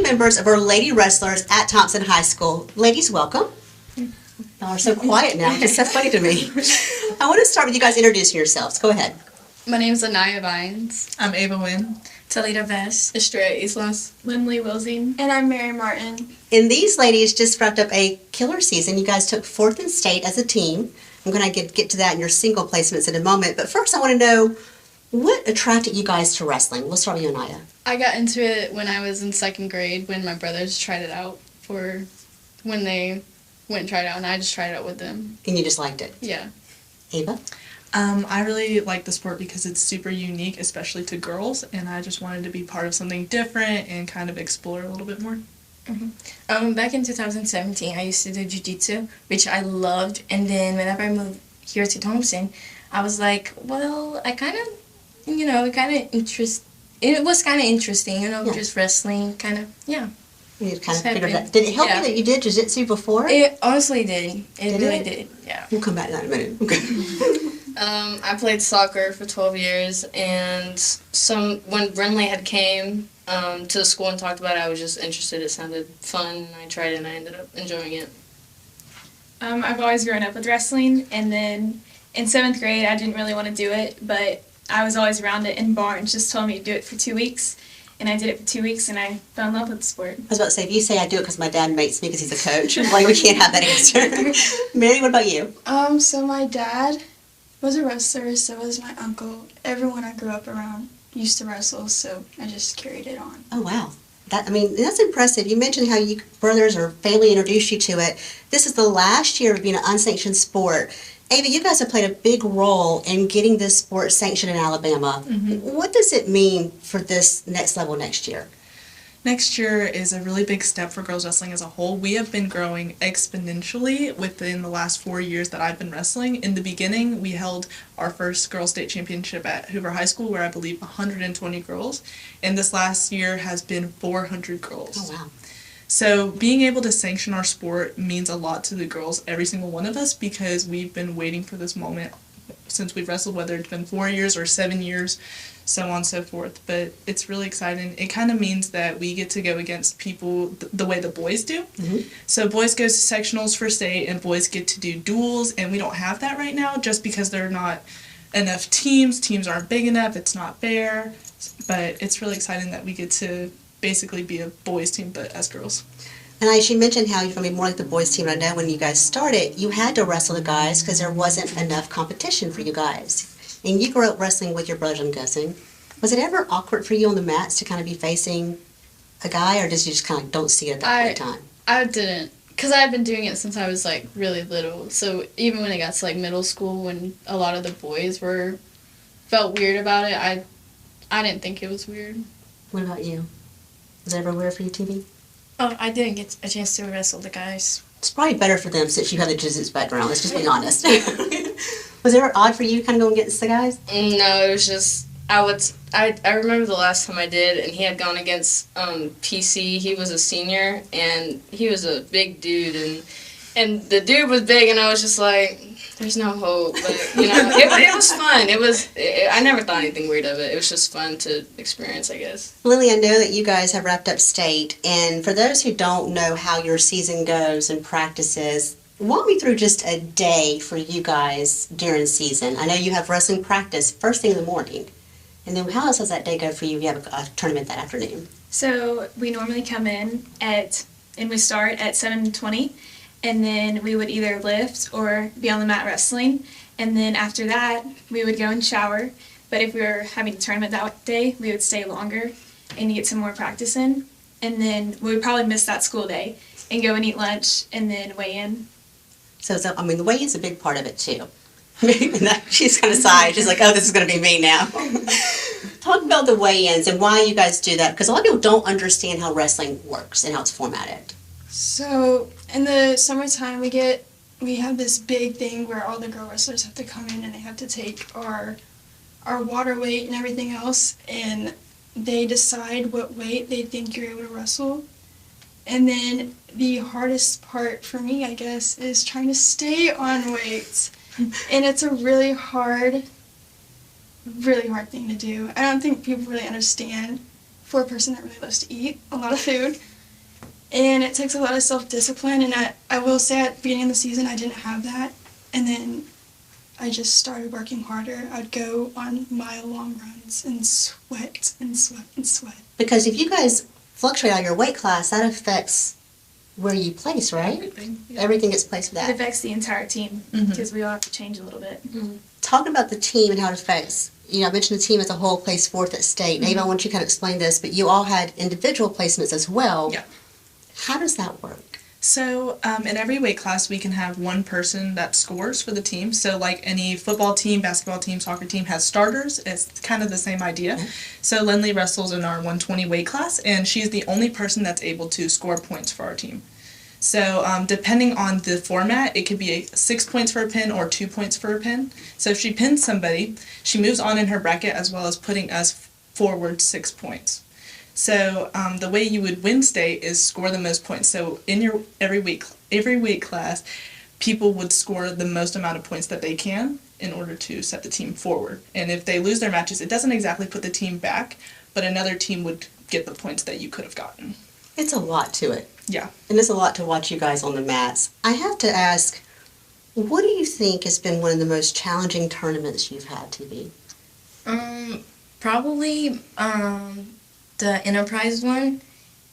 members of our lady wrestlers at Thompson High School. Ladies, welcome. Y'all are so quiet now. It's so funny to me. I want to start with you guys introducing yourselves. Go ahead. My name is Anaya Vines. I'm Ava Wynn. Talita Vest. Estrella Islas. Lindley Wilsing. And I'm Mary Martin. And these ladies just wrapped up a killer season. You guys took 4th in state as a team. I'm going to get to that in your single placements in a moment. But first I want to know, what attracted you guys to wrestling? We'll start with you, Anaya. I got into it when I was in 2nd grade when my brothers tried it out when they went and tried it out, and I just tried it out with them. And you just liked it? Yeah. Ava? I really like the sport because it's super unique, especially to girls, and I just wanted to be part of something different and kind of explore a little bit more. Back in 2017, I used to do jiu-jitsu, which I loved, and then whenever I moved here to Thompson, I was like, well, it was kind of interesting, just wrestling, kind of, yeah. You kind of figured that. Did it help you that you did jiu-jitsu before? It honestly did. It really did, yeah. We'll come back to that in a minute. Okay. I played soccer for 12 years, and when Brinley had came to the school and talked about it, I was just interested. It sounded fun, and I tried it, and I ended up enjoying it. I've always grown up with wrestling, and then in 7th grade, I didn't really want to do it, but I was always around it, and Barnes just told me to do it for 2 weeks, and I did it for 2 weeks, and I fell in love with the sport. I was about to say, if you say I do it because my dad mates me because he's a coach, like, we can't have that answer. Mary, what about you? So my dad was a wrestler, so was my uncle. Everyone I grew up around used to wrestle, so I just carried it on. Oh, wow. That's impressive. You mentioned how you brothers or family introduced you to it. This is the last year of being an unsanctioned sport. Ava, you guys have played a big role in getting this sport sanctioned in Alabama. What does it mean for this next level next year? Next year is a really big step for girls wrestling as a whole. We have been growing exponentially within the last 4 years that I've been wrestling. In the beginning, we held our first girls state championship at Hoover High School, where I believe 120 girls. And this last year has been 400 girls. Oh, wow. So being able to sanction our sport means a lot to the girls, every single one of us, because we've been waiting for this moment since we've wrestled, whether it's been 4 years or 7 years, so on and so forth. But it's really exciting. It kind of means that we get to go against people the way the boys do. So boys go to sectionals for state, and boys get to do duels, and we don't have that right now just because there are not enough teams. Teams aren't big enough. It's not fair. But it's really exciting that we get to basically be a boys team, but as girls. And as you mentioned how you're going to be more like the boys team. I know when you guys started, you had to wrestle the guys because there wasn't enough competition for you guys. And you grew up wrestling with your brothers, I'm guessing. Was it ever awkward for you on the mats to kind of be facing a guy, or did you just kind of don't see it at that point in time? I didn't, because I had been doing it since I was, really little. So even when it got to, middle school, when a lot of the boys felt weird about it, I didn't think it was weird. What about you? Was it ever weird for you, TV? Oh, I didn't get a chance to wrestle the guys. It's probably better for them since you have the jiu-jitsu background. Let's just be honest. Was it ever odd for you to kind of go against the guys? No, it was just, I remember the last time I did, and he had gone against PC. He was a senior, and he was a big dude, and the dude was big, and I was just like, there's no hope. But, it was fun. I never thought anything weird of it. It was just fun to experience, I guess. Lily, I know that you guys have wrapped up state, and for those who don't know how your season goes and practices, walk me through just a day for you guys during season. I know you have wrestling practice first thing in the morning. And then how else does that day go for you if you have a tournament that afternoon? So we normally come in and we start at 7:20, and then we would either lift or be on the mat wrestling. And then after that, we would go and shower. But if we were having a tournament that day, we would stay longer and get some more practice in. And then we would probably miss that school day and go and eat lunch and then weigh in. So the weigh-in's a big part of it, too. She's kind of sighed. She's like, oh, this is going to be me now. Talk about the weigh-ins and why you guys do that, because a lot of people don't understand how wrestling works and how it's formatted. So in the summertime, we have this big thing where all the girl wrestlers have to come in and they have to take our water weight and everything else, and they decide what weight they think you're able to wrestle. And then the hardest part for me, I guess, is trying to stay on weight. And it's a really hard thing to do. I don't think people really understand for a person that really loves to eat a lot of food. And it takes a lot of self-discipline, and I will say at the beginning of the season I didn't have that, and then I just started working harder. I'd go on mile-long runs and sweat and sweat and sweat. Because if you guys fluctuate on your weight class, that affects where you place, right? Everything. Yeah. Everything gets placed with It that. affects the entire team Mhm. because we all have to change a little bit. Talking about the team and how it affects, I mentioned the team as a whole placed fourth at state. Ava, I want you to kind of explain this, but you all had individual placements as well. Yeah. How does that work? So in every weight class, we can have one person that scores for the team. So like any football team, basketball team, soccer team has starters. It's kind of the same idea. So Lindley wrestles in our 120 weight class, and she's the only person that's able to score points for our team. So depending on the format, it could be 6 points for a pin or 2 points for a pin. So if she pins somebody, she moves on in her bracket as well as putting us forward 6 points. So the way you would win state is score the most points. So in your every weight class, people would score the most amount of points that they can in order to set the team forward. And if they lose their matches, it doesn't exactly put the team back, but another team would get the points that you could have gotten. It's a lot to it. Yeah. And it's a lot to watch you guys on the mats. I have to ask, what do you think has been one of the most challenging tournaments you've had, TV? Probably the Enterprise one,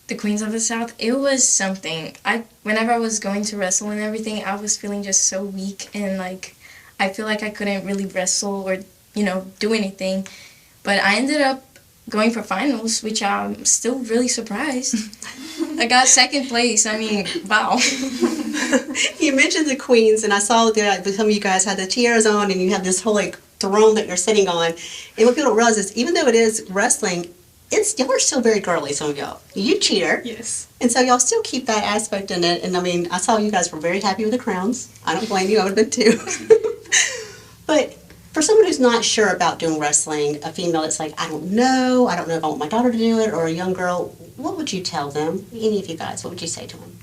the Queens of the South. It was something. Whenever I was going to wrestle and everything, I was feeling just so weak, and like I feel like I couldn't really wrestle or do anything. But I ended up going for finals, which I'm still really surprised. I got second place. I mean, wow. You mentioned the Queens, and I saw that some of you guys had the tiaras on, and you have this whole throne that you're sitting on. And what people don't realize is, even though it is wrestling, y'all are still very girly, some of y'all. You cheer. Yes. And so y'all still keep that aspect in it. And I mean, I saw you guys were very happy with the crowns. I don't blame you, I would have been too. But for someone who's not sure about doing wrestling, a female that's like, I don't know if I want my daughter to do it, or a young girl, what would you tell them? Any of you guys, what would you say to them?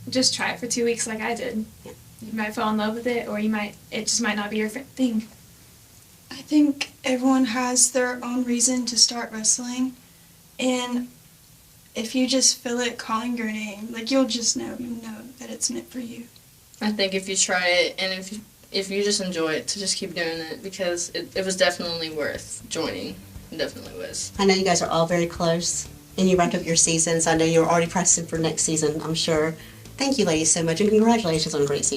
Just try it for 2 weeks like I did. Yeah. You might fall in love with it, or it just might not be your thing. I think everyone has their own reason to start wrestling, and if you just feel it calling your name, you'll just know that it's meant for you. I think if you try it, and if you just enjoy it, to just keep doing it, because it was definitely worth joining. It definitely was. I know you guys are all very close, and you wrapped up your seasons. I know you're already practicing for next season, I'm sure. Thank you, ladies, so much, and congratulations on a great season.